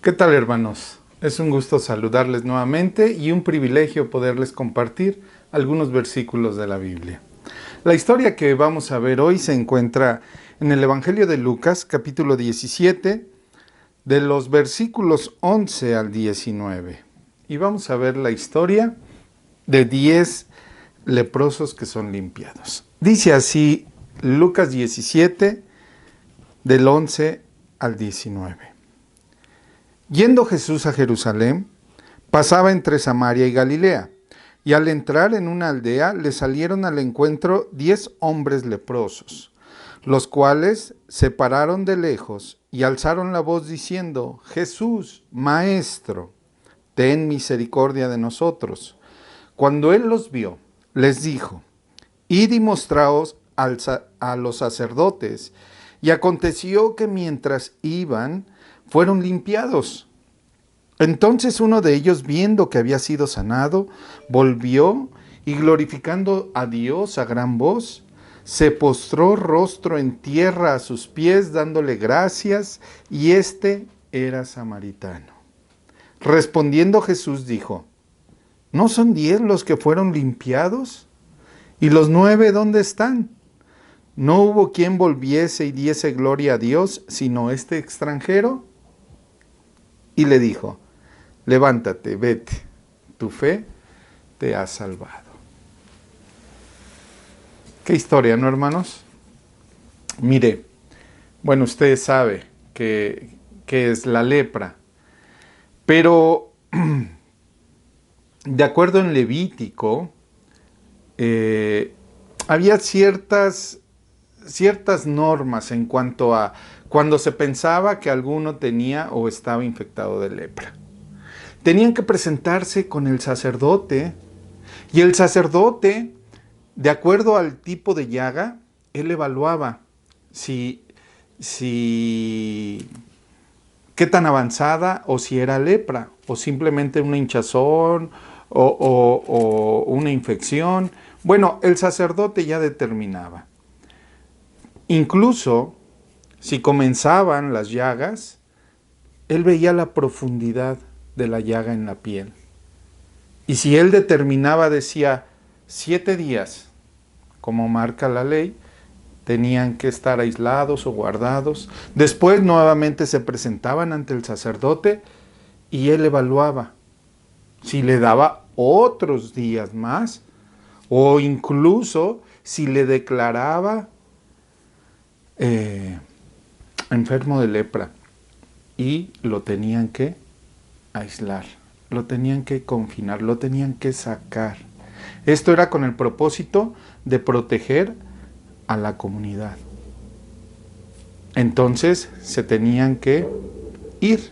¿Qué tal, hermanos? Es un gusto saludarles nuevamente y un privilegio poderles compartir algunos versículos de la Biblia. La historia que vamos a ver hoy se encuentra en el Evangelio de Lucas, capítulo 17, de los versículos 11 al 19. Y vamos a ver la historia de 10 leprosos que son limpiados. Dice así Lucas 17, del 11 al 19. Yendo Jesús a Jerusalén, pasaba entre Samaria y Galilea, y al entrar en una aldea le salieron al encuentro 10 hombres leprosos, los cuales se pararon de lejos y alzaron la voz diciendo: Jesús, Maestro, ten misericordia de nosotros. Cuando él los vio, les dijo: Id y mostraos a los sacerdotes. Y aconteció que mientras iban, fueron limpiados. Entonces uno de ellos, viendo que había sido sanado, volvió y glorificando a Dios a gran voz, se postró rostro en tierra a sus pies, dándole gracias, y éste era samaritano. Respondiendo Jesús dijo: ¿No son 10 los que fueron limpiados? ¿Y los 9 dónde están? No hubo quien volviese y diese gloria a Dios, sino este extranjero. Y le dijo: levántate, vete, tu fe te ha salvado. Qué historia, ¿no, hermanos? Mire, bueno, usted sabe que es la lepra, pero de acuerdo en Levítico, había ciertas normas en cuanto a cuando se pensaba que alguno tenía o estaba infectado de lepra. Tenían que presentarse con el sacerdote, y el sacerdote, de acuerdo al tipo de llaga, él evaluaba si qué tan avanzada, o si era lepra, o simplemente una hinchazón, o una infección. Bueno, el sacerdote ya determinaba. Incluso, si comenzaban las llagas, él veía la profundidad de la llaga en la piel. Y si él determinaba, decía, 7 días, como marca la ley, tenían que estar aislados o guardados. Después nuevamente se presentaban ante el sacerdote y él evaluaba si le daba otros días más, o incluso si le declaraba enfermo de lepra, y lo tenían que aislar, lo tenían que confinar, lo tenían que sacar. Esto era con el propósito de proteger a la comunidad. Entonces se tenían que ir.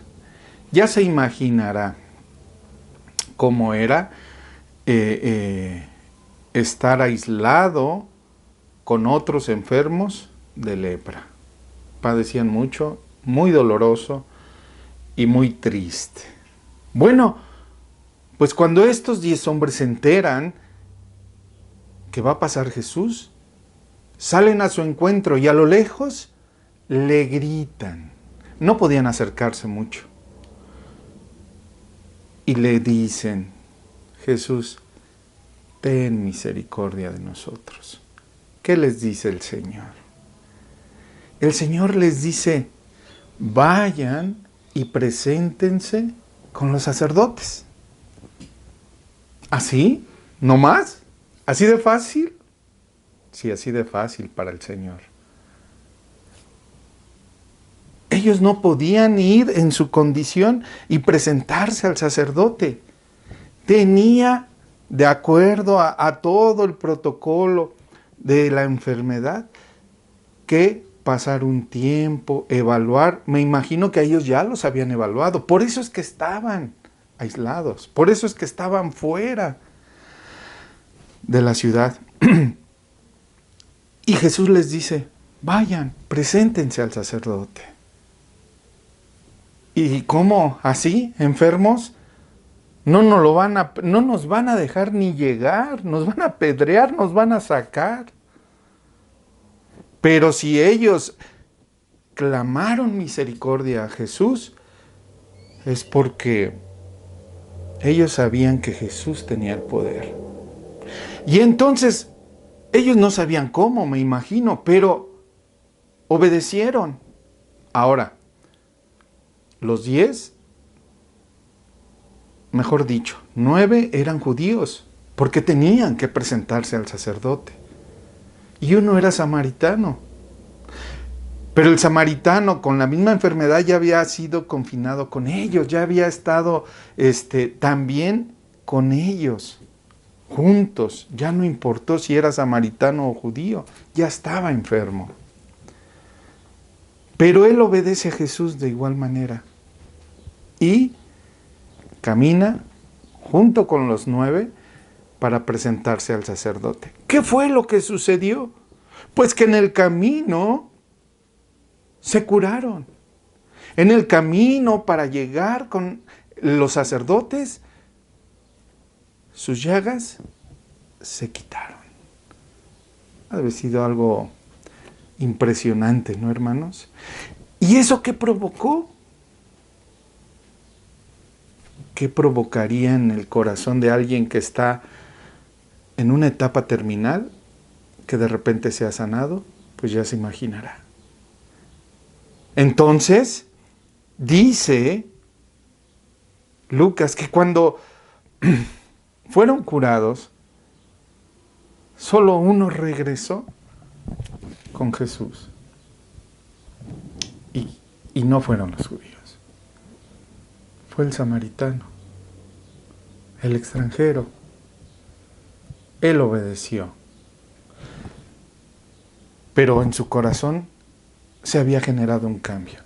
Ya se imaginará cómo era estar aislado con otros enfermos de lepra. Padecían mucho, muy doloroso y muy triste. Bueno, pues cuando estos 10 hombres se enteran que va a pasar Jesús, salen a su encuentro y a lo lejos le gritan. No podían acercarse mucho. Y le dicen: Jesús, ten misericordia de nosotros. ¿Qué les dice el Señor? El Señor les dice: vayan y preséntense con los sacerdotes. ¿Así? ¿No más? ¿Así de fácil? Sí, así de fácil para el Señor. Ellos no podían ir en su condición y presentarse al sacerdote. Tenía, de acuerdo a todo el protocolo de la enfermedad, que pasar un tiempo, evaluar. Me imagino que ellos ya los habían evaluado. Por eso es que estaban aislados. Por eso es que estaban fuera de la ciudad. Y Jesús les dice: vayan, preséntense al sacerdote. ¿Y cómo? ¿Así? ¿Enfermos? No nos van a dejar ni llegar. Nos van a apedrear, nos van a sacar. Pero si ellos clamaron misericordia a Jesús, es porque ellos sabían que Jesús tenía el poder. Y entonces, ellos no sabían cómo, me imagino, pero obedecieron. Ahora, los 10, mejor dicho, 9 eran judíos, porque tenían que presentarse al sacerdote. Y uno era samaritano. Pero el samaritano, con la misma enfermedad, ya había sido confinado con ellos, ya había estado también con ellos, juntos. Ya no importó si era samaritano o judío, ya estaba enfermo. Pero él obedece a Jesús de igual manera. Y camina junto con los 9 para presentarse al sacerdote. ¿Qué fue lo que sucedió? Pues que en el camino se curaron. En el camino para llegar con los sacerdotes, sus llagas se quitaron. Ha de haber sido algo impresionante, ¿no, hermanos? ¿Y eso qué provocó? ¿Qué provocaría en el corazón de alguien que está en una etapa terminal, que de repente sea sanado? Pues ya se imaginará. Entonces, dice Lucas que cuando fueron curados, solo uno regresó con Jesús. Y no fueron los judíos. Fue el samaritano, el extranjero. Él obedeció. Pero en su corazón se había generado un cambio.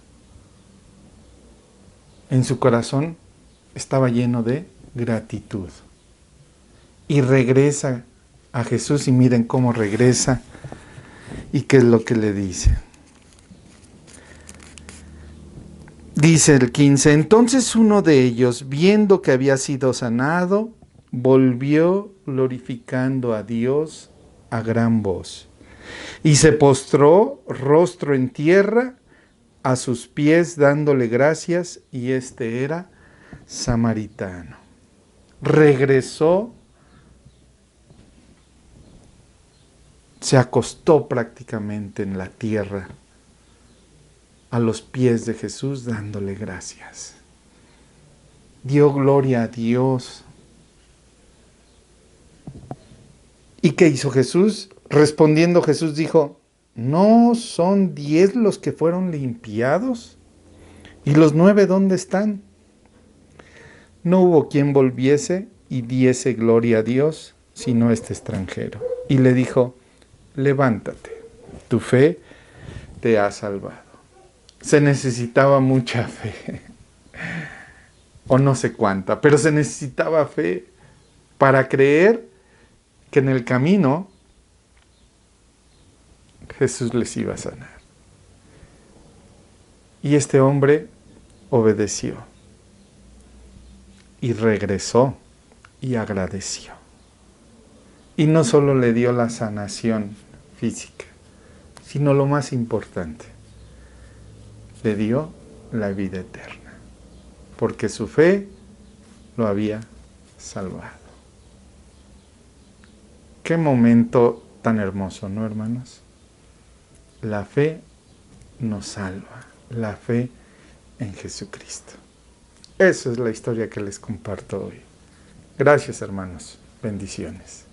En su corazón estaba lleno de gratitud. Y regresa a Jesús, y miren cómo regresa y qué es lo que le dice. Dice el 15, entonces uno de ellos, viendo que había sido sanado, volvió glorificando a Dios a gran voz. Y se postró rostro en tierra a sus pies dándole gracias, y este era samaritano. Regresó, se acostó prácticamente en la tierra a los pies de Jesús dándole gracias. Dio gloria a Dios. ¿Y qué hizo Jesús? Respondiendo Jesús dijo, ¿no son 10 los que fueron limpiados? ¿Y los 9 dónde están? No hubo quien volviese y diese gloria a Dios, sino este extranjero. Y le dijo, levántate, tu fe te ha salvado. Se necesitaba mucha fe, o no sé cuánta, pero se necesitaba fe para creer que en el camino Jesús les iba a sanar. Y este hombre obedeció y regresó y agradeció. Y no solo le dio la sanación física, sino lo más importante, le dio la vida eterna, porque su fe lo había salvado. Qué momento tan hermoso, ¿no, hermanos? La fe nos salva, la fe en Jesucristo. Esa es la historia que les comparto hoy. Gracias, hermanos. Bendiciones.